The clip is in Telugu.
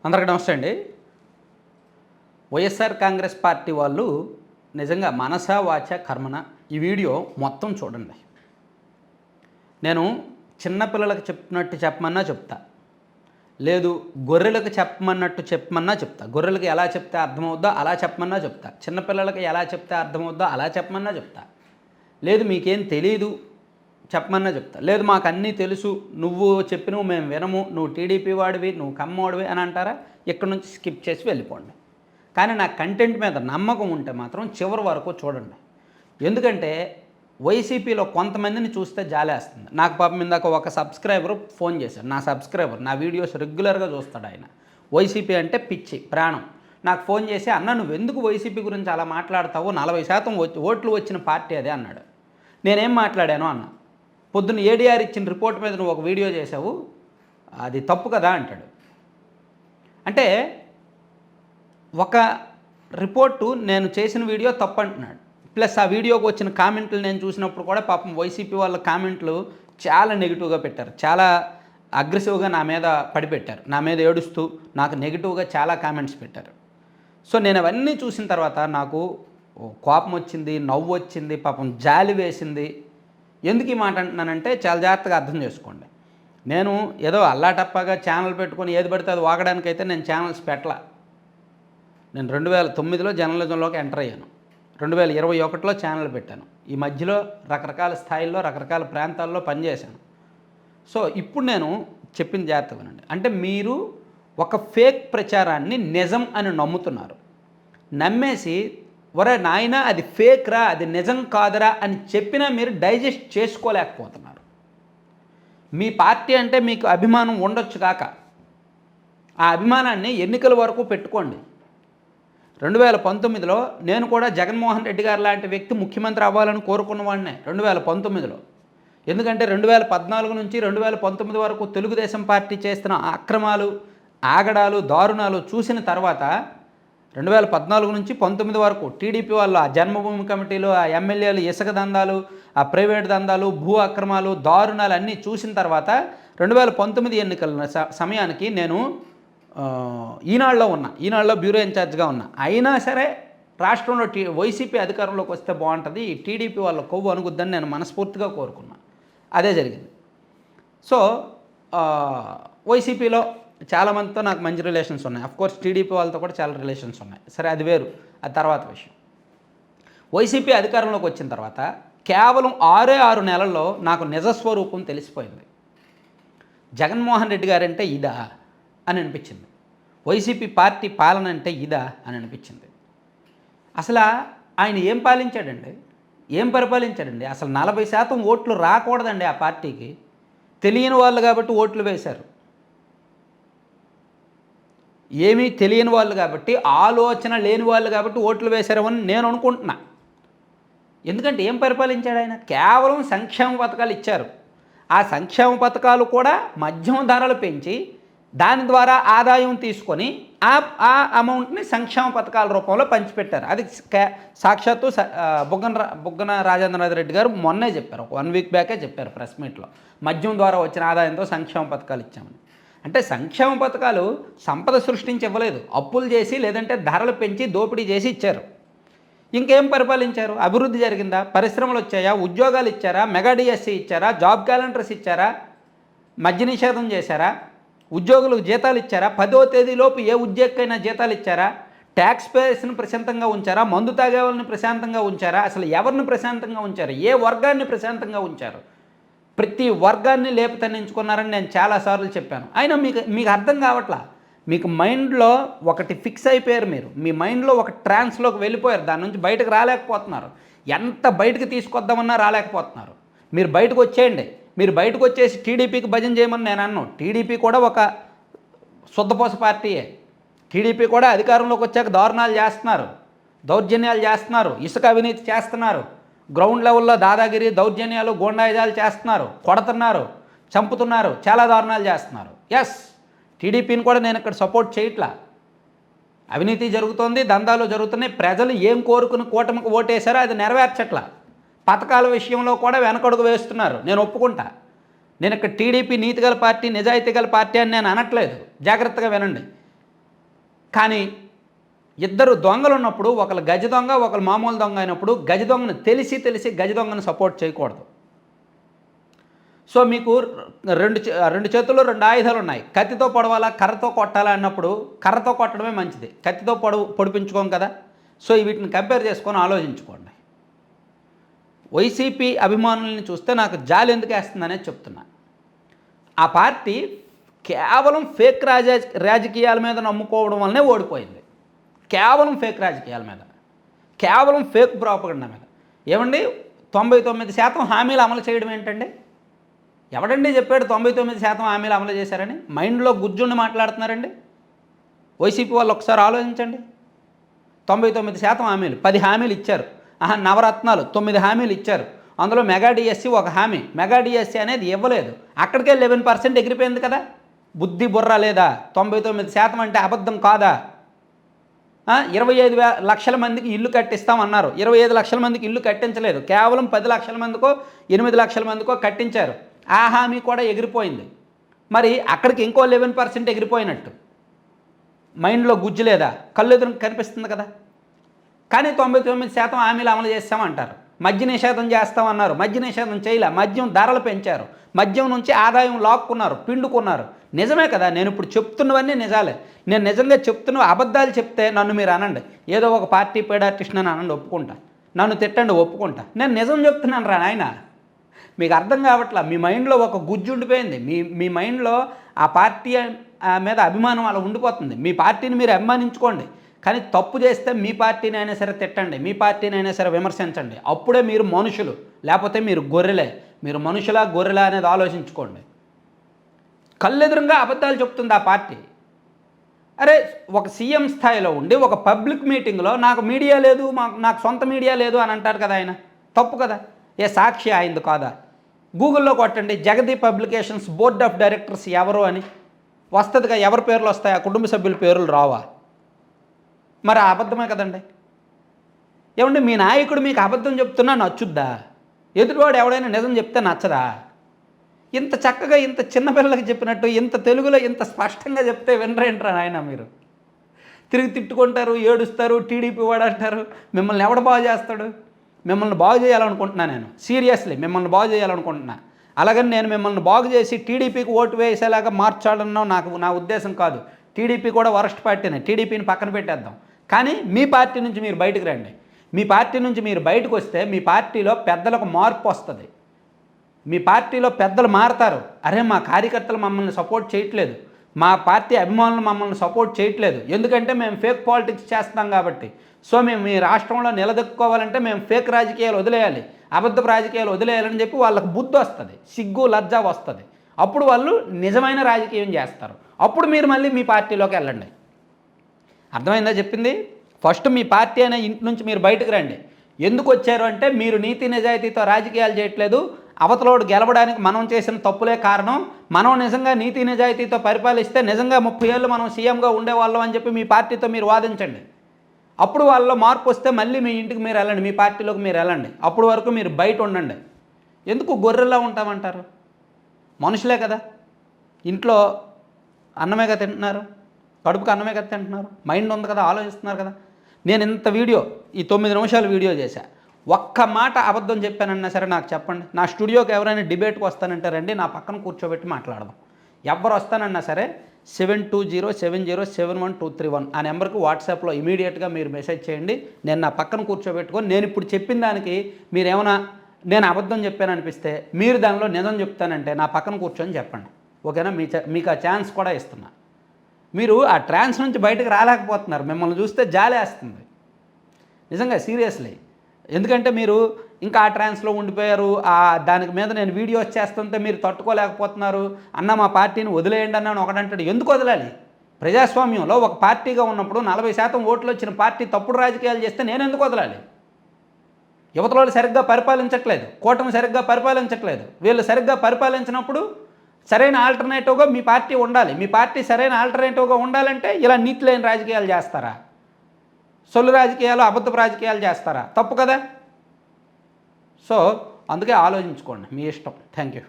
అందరికీ నమస్తే అండి. వైఎస్ఆర్ కాంగ్రెస్ పార్టీ వాళ్ళు నిజంగా మనసా వాచా కర్మన ఈ వీడియో మొత్తం చూడండి. నేను చిన్నపిల్లలకు చెప్పినట్టు చెప్పమన్నా చెప్తా, లేదు గొర్రెలకు చెప్పమన్నట్టు చెప్పమన్నా చెప్తా. గొర్రెలకు ఎలా చెప్తే అర్థమవుద్దో అలా చెప్పమన్నా చెప్తా, చిన్నపిల్లలకి ఎలా చెప్తే అర్థమవుద్దో అలా చెప్పమన్నా చెప్తా. లేదు మీకేం తెలీదు చెప్పమన్నా చెప్తా, లేదు మాకు అన్నీ తెలుసు, నువ్వు చెప్పినవు మేము వినము, నువ్వు టీడీపీ వాడివి, నువ్వు కమ్మోడివి అని అంటారా, ఇక్కడ నుంచి స్కిప్ చేసి వెళ్ళిపోండి. కానీ నా కంటెంట్ మీద నమ్మకం ఉంటే మాత్రం చివరి వరకు చూడండి. ఎందుకంటే వైసీపీలో కొంతమందిని చూస్తే జాలేస్తుంది. నాకు పాపం ఇందాక ఒక సబ్స్క్రైబర్ ఫోన్ చేశాడు. నా సబ్స్క్రైబర్ నా వీడియోస్ రెగ్యులర్గా చూస్తాడు. ఆయన వైసీపీ అంటే పిచ్చి ప్రాణం. నాకు ఫోన్ చేసి, అన్న నువ్వు ఎందుకు వైసీపీ గురించి అలా మాట్లాడతావు, 40% ఓట్లు వచ్చిన పార్టీ అదే అన్నాడు. నేనేం మాట్లాడాను అన్న, పొద్దున్న ఏడీఆర్ ఇచ్చిన రిపోర్ట్ మీద నువ్వు ఒక వీడియో చేసావు, అది తప్పు కదా అంటాడు. అంటే ఒక రిపోర్టు నేను చేసిన వీడియో తప్పు అంటున్నాడు. ప్లస్ ఆ వీడియోకి వచ్చిన కామెంట్లు నేను చూసినప్పుడు కూడా పాపం వైసీపీ వాళ్ళ కామెంట్లు చాలా నెగిటివ్గా పెట్టారు, చాలా అగ్రెసివ్గా నా మీద పడిపెట్టారు, నా మీద ఏడుస్తూ నాకు నెగిటివ్గా చాలా కామెంట్స్ పెట్టారు. సో నేను అవన్నీ చూసిన తర్వాత నాకు కోపం వచ్చింది, నవ్వు వచ్చింది, పాపం జాలి వేసింది. ఎందుకు ఈ మాట అంటున్నానంటే చాలా జాగ్రత్తగా అర్థం చేసుకోండి. నేను ఏదో అల్లాటప్పగా ఛానల్ పెట్టుకొని ఏది పడితే అది వాగడానికైతే నేను ఛానల్స్ పెట్టలా. నేను 2009లో జర్నలిజంలోకి ఎంటర్ అయ్యాను, 2021లో ఛానల్ పెట్టాను. ఈ మధ్యలో రకరకాల స్థాయిల్లో రకరకాల ప్రాంతాల్లో పనిచేశాను. సో ఇప్పుడు నేను చెప్పిన జాగ్రత్తగా వినండి. అంటే మీరు ఒక ఫేక్ ప్రచారాన్ని నిజం అని నమ్ముతున్నారు. నమ్మేసి ఒరే నాయన అది ఫేక్ రా, అది నిజం కాదురా అని చెప్పినా మీరు డైజెస్ట్ చేసుకోలేకపోతున్నారు. మీ పార్టీ అంటే మీకు అభిమానం ఉండొచ్చు కాక, ఆ అభిమానాన్ని ఎన్నికల వరకు పెట్టుకోండి. 2019లో నేను కూడా జగన్మోహన్ రెడ్డి గారు లాంటి వ్యక్తి ముఖ్యమంత్రి అవ్వాలని కోరుకున్నవాడినే 2019లో. ఎందుకంటే 2014 నుంచి 2019 వరకు తెలుగుదేశం పార్టీ చేస్తున్న అక్రమాలు, ఆగడాలు, దారుణాలు చూసిన తర్వాత 2014 నుంచి 19 వరకు టీడీపీ వాళ్ళు ఆ జన్మభూమి కమిటీలు, ఆ ఎమ్మెల్యేలు ఇసుక దందాలు, ఆ ప్రైవేట్ దందాలు, భూ అక్రమాలు, దారుణాలు అన్నీ చూసిన తర్వాత 2019 ఎన్నికల సమయానికి నేను ఈనాడులో ఉన్నా, ఈనాడులో బ్యూరో ఇన్ఛార్జ్గా ఉన్నా. అయినా సరే రాష్ట్రంలో వైసీపీ అధికారంలోకి వస్తే బాగుంటుంది, టీడీపీ వాళ్ళ కొవ్వు అనుగుద్దని నేను మనస్ఫూర్తిగా కోరుకున్నా. అదే జరిగింది. సో వైసీపీలో చాలామందితో నాకు మంచి రిలేషన్స్ ఉన్నాయి. అఫ్కోర్స్ టీడీపీ వాళ్ళతో కూడా చాలా రిలేషన్స్ ఉన్నాయి. సరే అది వేరు, అది తర్వాత విషయం. వైసీపీ అధికారంలోకి వచ్చిన తర్వాత కేవలం 6 నెలల్లో నాకు నిజస్వరూపం తెలిసిపోయింది. జగన్మోహన్ రెడ్డి గారంటే ఇదా అని అనిపించింది, వైసీపీ పార్టీ పాలన అంటే ఇదా అని అనిపించింది. అసలు ఆయన ఏం పాలించాడండి, ఏం పరిపాలించాడండి? అసలు 40% ఓట్లు రాకూడదండి ఆ పార్టీకి. తెలియని వాళ్ళు కాబట్టి ఓట్లు వేశారు, ఏమీ తెలియని వాళ్ళు కాబట్టి, ఆలోచన లేని వాళ్ళు కాబట్టి ఓట్లు వేశారని నేను అనుకుంటున్నా. ఎందుకంటే ఏం పరిపాలించాడు ఆయన? కేవలం సంక్షేమ పథకాలు ఇచ్చారు. ఆ సంక్షేమ పథకాలు కూడా మద్యం ధరలు పెంచి దాని ద్వారా ఆదాయం తీసుకొని ఆ అమౌంట్ని సంక్షేమ పథకాల రూపంలో పంచిపెట్టారు. అది సాక్షాత్తు బుగ్గన రాజేంద్రనాథ్ రెడ్డి గారు మొన్నే చెప్పారు, ఒక 1 వీక్ బ్యాకే చెప్పారు ప్రెస్ మీట్లో, మద్యం ద్వారా వచ్చిన ఆదాయంతో సంక్షేమ పథకాలు ఇచ్చామని. అంటే సంక్షేమ పథకాలు సంపద సృష్టించి ఇవ్వలేదు, అప్పులు చేసి లేదంటే ధరలు పెంచి దోపిడీ చేసి ఇచ్చారు. ఇంకేం పరిపాలించారు? అభివృద్ధి జరిగిందా? పరిశ్రమలు వచ్చాయా? ఉద్యోగాలు ఇచ్చారా? మెగా డిఎస్సి ఇచ్చారా? జాబ్ క్యాలెండర్స్ ఇచ్చారా? మద్య నిషేధం చేశారా? ఉద్యోగులకు జీతాలు ఇచ్చారా? 10వ తేదీలోపు ఏ ఉద్యోగకైనా జీతాలు ఇచ్చారా? ట్యాక్స్ పేయర్స్ని ప్రశాంతంగా ఉంచారా? మందు తాగే వాళ్ళని ప్రశాంతంగా ఉంచారా? అసలు ఎవరిని ప్రశాంతంగా ఉంచారు? ఏ వర్గాన్ని ప్రశాంతంగా ఉంచారు? ప్రతి వర్గాన్ని లేపుతన్నించుకున్నారని నేను చాలాసార్లు చెప్పాను. అయినా మీకు అర్థం కావట్లా. మీకు మైండ్లో ఒకటి ఫిక్స్ అయిపోయారు. మీ మైండ్లో ఒక ట్రాన్స్లోకి వెళ్ళిపోయారు, దాని నుంచి బయటకు రాలేకపోతున్నారు. ఎంత బయటకు తీసుకొద్దామన్నా రాలేకపోతున్నారు. మీరు బయటకు వచ్చేయండి. మీరు బయటకు వచ్చేసి టీడీపీకి భజన చేయమని నేను అన్నాను. టీడీపీ కూడా ఒక శుద్ధపోస పార్టీయే. టీడీపీ కూడా అధికారంలోకి వచ్చాక దారుణాలు చేస్తున్నారు, దౌర్జన్యాలు చేస్తున్నారు, ఇసుక అవినీతి చేస్తున్నారు, గ్రౌండ్ లెవెల్లో దాదాగిరి, దౌర్జన్యాలు, గూండాయుధాలు చేస్తున్నారు, కొడుతున్నారు, చంపుతున్నారు, చాలా దారుణాలు చేస్తున్నారు. ఎస్, టీడీపీని కూడా నేను ఇక్కడ సపోర్ట్ చేయట్లా. అవినీతి జరుగుతోంది, దందాలు జరుగుతున్నాయి. ప్రజలు ఏం కోరుకుని కూటమికి ఓటేశారో అది నెరవేర్చట్లా. పథకాల విషయంలో కూడా వెనకడుగు వేస్తున్నారు, నేను ఒప్పుకుంటా. నేను ఇక్కడ టీడీపీ నీతిగల పార్టీ, నిజాయితీ గల పార్టీ అని నేను అనట్లేదు, జాగ్రత్తగా వినండి. కానీ ఇద్దరు దొంగలు ఉన్నప్పుడు ఒకళ్ళు గజ దొంగ ఒకళ్ళు మామూలు దొంగ అయినప్పుడు గజ దొంగను తెలిసి గజ దొంగను సపోర్ట్ చేయకూడదు. సో మీకు రెండు చేతుల్లో రెండు ఆయుధాలు ఉన్నాయి. కత్తితో పొడవాలా కర్రతో కొట్టాలా అన్నప్పుడు కర్రతో కొట్టడమే మంచిది, కత్తితో పొడిపించుకోం కదా. సో వీటిని కంపేర్ చేసుకొని ఆలోచించుకోండి. వైసీపీ అభిమానుల్ని చూస్తే నాకు జాలి ఎందుకు వేస్తుందనేది చెప్తున్నా. ఆ పార్టీ కేవలం ఫేక్ రాజకీయాల మీద నమ్ముకోవడం వల్లనే ఓడిపోయింది. కేవలం ఫేక్ రాజకీయాల మీద, కేవలం ఫేక్ ప్రాపగండా మీద. ఏమండి 99% హామీలు అమలు చేయడం ఏంటండి? ఎవడండి చెప్పాడు 99% హామీలు అమలు చేశారని? మైండ్లో గుజ్జుండి మాట్లాడుతున్నారండి వైసీపీ వాళ్ళు. ఒకసారి ఆలోచించండి. 99% హామీలు, 10 హామీలు ఇచ్చారు. నవరత్నాలు 9 హామీలు ఇచ్చారు. అందులో మెగా డిఎస్సి ఒక హామీ. మెగా డిఎస్సి అనేది ఇవ్వలేదు. అక్కడికే 11% ఎగిరిపోయింది కదా. బుద్ధి బుర్ర లేదా? 99% అంటే అబద్ధం కాదా? 25 లక్షల మందికి ఇల్లు కట్టిస్తామన్నారు. 25 లక్షల మందికి ఇల్లు కట్టించలేదు. కేవలం 10 లక్షల మందికో 8 లక్షల మందికో కట్టించారు. ఆ హామీ కూడా ఎగిరిపోయింది. మరి అక్కడికి ఇంకో 11% ఎగిరిపోయినట్టు. మైండ్లో గుజ్జు లేదా? కళ్ళు ఎదురు కనిపిస్తుంది కదా. కానీ 99% హామీలు అమలు చేస్తామంటారు. మద్య నిషేధం చేస్తామన్నారు. మద్య నిషేధం చేయలే. మద్యం ధరలు పెంచారు. మద్యం నుంచి ఆదాయం లాక్కున్నారు, పిండుకున్నారు. నిజమే కదా. నేను ఇప్పుడు చెప్తున్నవన్నీ నిజాలే. నేను నిజంగా చెప్తున్న అబద్ధాలు చెప్తే నన్ను మీరు అనండి. ఏదో ఒక పార్టీ పేడ్ ఆర్టిస్ట్ అని అనండి, ఒప్పుకుంటా. నన్ను తిట్టండి, ఒప్పుకుంటా. నేను నిజం చెప్తున్నాను రా నాయన. మీకు అర్థం కావట్లా. మీ మైండ్లో ఒక గుజ్జు ఉండిపోయింది. మీ మైండ్లో ఆ పార్టీ మీద అభిమానం అలా ఉండిపోతుంది. మీ పార్టీని మీరు అభిమానించుకోండి, కానీ తప్పు చేస్తే మీ పార్టీని అయినా సరే తిట్టండి, మీ పార్టీని అయినా సరే విమర్శించండి. అప్పుడే మీరు మనుషులు, లేకపోతే మీరు గొర్రెలే. మీరు మనుషులా గొర్రెలా అనేది ఆలోచించుకోండి. కళ్ళెదురుగా అబద్ధాలు చెప్తుంది ఆ పార్టీ. అరే ఒక సీఎం స్థాయిలో ఉండి ఒక పబ్లిక్ మీటింగ్లో నాకు మీడియా లేదు, నాకు సొంత మీడియా లేదు అని అంటారు కదా ఆయన. తప్పు కదా. ఏ సాక్షి అయింది కాదా? గూగుల్లో కొట్టండి Jagdeep publications board of directors ఎవరు అని వస్తుందిగా. ఎవరి పేర్లు వస్తాయి? ఆ కుటుంబ సభ్యుల పేర్లు రావా? మరి అబద్ధమే కదండి. ఏమంటే మీ నాయకుడు మీకు అబద్ధం చెప్తున్నా నచ్చుద్దా? ఎదుటివాడు ఎవడైనా నిజం చెప్తే నచ్చదా? ఇంత చక్కగా ఇంత చిన్నపిల్లలకి చెప్పినట్టు ఇంత తెలుగులో ఇంత స్పష్టంగా చెప్తే వినరేంట్రా నాయన మీరు? తిరిగి తిట్టుకుంటారు, ఏడుస్తారు, టీడీపీ వాడు అంటారు. మిమ్మల్ని ఎవడు బాగు చేస్తాడు? మిమ్మల్ని బాగు చేయాలనుకుంటున్నా నేను. సీరియస్లీ మిమ్మల్ని బాగు చేయాలనుకుంటున్నా. అలాగని నేను మిమ్మల్ని బాగు చేసి టీడీపీకి ఓటు వేసేలాగా మార్చాలన్నా నా ఉద్దేశం కాదు. టీడీపీ కూడా వరస్ట్ పార్టీనే. టీడీపీని పక్కన పెట్టేద్దాం. కానీ మీ పార్టీ నుంచి మీరు బయటకు రండి. మీ పార్టీ నుంచి మీరు బయటకు వస్తే మీ పార్టీలో పెద్దలకు మార్పు వస్తుంది. మీ పార్టీలో పెద్దలు మారతారు. అరే మా కార్యకర్తలు మమ్మల్ని సపోర్ట్ చేయట్లేదు, మా పార్టీ అభిమానులు మమ్మల్ని సపోర్ట్ చేయట్లేదు, ఎందుకంటే మేము ఫేక్ పాలిటిక్స్ చేస్తాం కాబట్టి. సో మేము మీ రాష్ట్రంలో నిలదొక్కుకోవాలంటే మేము ఫేక్ రాజకీయాలు వదిలేయాలి, అబద్ధపు రాజకీయాలు వదిలేయాలని చెప్పి వాళ్ళకు బుద్ధి వస్తుంది, సిగ్గు లజ్జ వస్తుంది. అప్పుడు వాళ్ళు నిజమైన రాజకీయం చేస్తారు. అప్పుడు మీరు మళ్ళీ మీ పార్టీలోకి వెళ్ళండి. అర్థమైందా చెప్పింది? ఫస్ట్ మీ పార్టీ అనే ఇంటి నుంచి మీరు బయటకు రండి. ఎందుకు వచ్చారు అంటే మీరు నీతి నిజాయితీతో రాజకీయాలు చేయట్లేదు, అవతలోడు గెలవడానికి మనం చేసిన తప్పులే కారణం, మనం నిజంగా నీతి నిజాయితీతో పరిపాలిస్తే నిజంగా 30 ఏళ్ళు మనం సీఎంగా ఉండేవాళ్ళం అని చెప్పి మీ పార్టీతో మీరు వాదించండి. అప్పుడు వాళ్ళలో మార్పు వస్తే మళ్ళీ మీ ఇంటికి మీరు వెళ్ళండి, మీ పార్టీలోకి మీరు వెళ్ళండి. అప్పుడు వరకు మీరు బయట ఉండండి. ఎందుకు గొర్రెల్లా ఉంటామంటారు? మనుషులే కదా. ఇంట్లో అన్నమే కదా తింటున్నారు, కడుపుకి అన్నమే కదా తింటున్నారు, మైండ్ ఉంది కదా, ఆలోచిస్తున్నారు కదా. నేను ఇంత వీడియో, ఈ 9 నిమిషాల వీడియో చేశా, ఒక్క మాట అబద్ధం చెప్పానన్నా సరే నాకు చెప్పండి. నా స్టూడియోకి ఎవరైనా డిబేట్కి వస్తానంటే రండి, నా పక్కన కూర్చోబెట్టి మాట్లాడదాం. ఎవరు వస్తానన్నా సరే 7207071231 ఆ నెంబర్కి వాట్సాప్లో ఇమీడియట్గా మీరు మెసేజ్ చేయండి. నేను నా పక్కన కూర్చోబెట్టుకొని నేను ఇప్పుడు చెప్పిన దానికి మీరేమైనా నేను అబద్ధం చెప్పాను అనిపిస్తే మీరు దానిలో నిజం చెప్తానంటే నా పక్కన కూర్చొని చెప్పండి. ఓకేనా? మీకు ఆ ఛాన్స్ కూడా ఇస్తున్నా. మీరు ఆ ట్రాన్స్ నుంచి బయటకు రాలేకపోతున్నారు. మిమ్మల్ని చూస్తే జాలేస్తుంది నిజంగా, సీరియస్లీ. ఎందుకంటే మీరు ఇంకా ఆ ట్రాన్స్లో ఉండిపోయారు. దానికి మీద నేను వీడియోస్ చేస్తుంటే మీరు తట్టుకోలేకపోతున్నారు. అన్న మా పార్టీని వదిలేయండి అన్న ఒకడంటాడు. ఎందుకు వదలాలి? ప్రజాస్వామ్యంలో ఒక పార్టీగా ఉన్నప్పుడు 40% ఓట్లు వచ్చిన పార్టీ తప్పుడు రాజకీయాలు చేస్తే నేను ఎందుకు వదలాలి? యువతలో సరిగ్గా పరిపాలించట్లేదు, కూటమి సరిగ్గా పరిపాలించట్లేదు. వీళ్ళు సరిగ్గా పరిపాలించినప్పుడు సరైన ఆల్టర్నేటివ్గా మీ పార్టీ ఉండాలి. మీ పార్టీ సరైన ఆల్టర్నేటివ్గా ఉండాలంటే ఇలా నీతి లేని రాజకీయాలు చేస్తారా? సొల్లు రాజకీయాలు, అబద్ధపు రాజకీయాలు చేస్తారా? తప్పు కదా. సో అందుకే ఆలోచించుకోండి, మీ ఇష్టం. Thank you.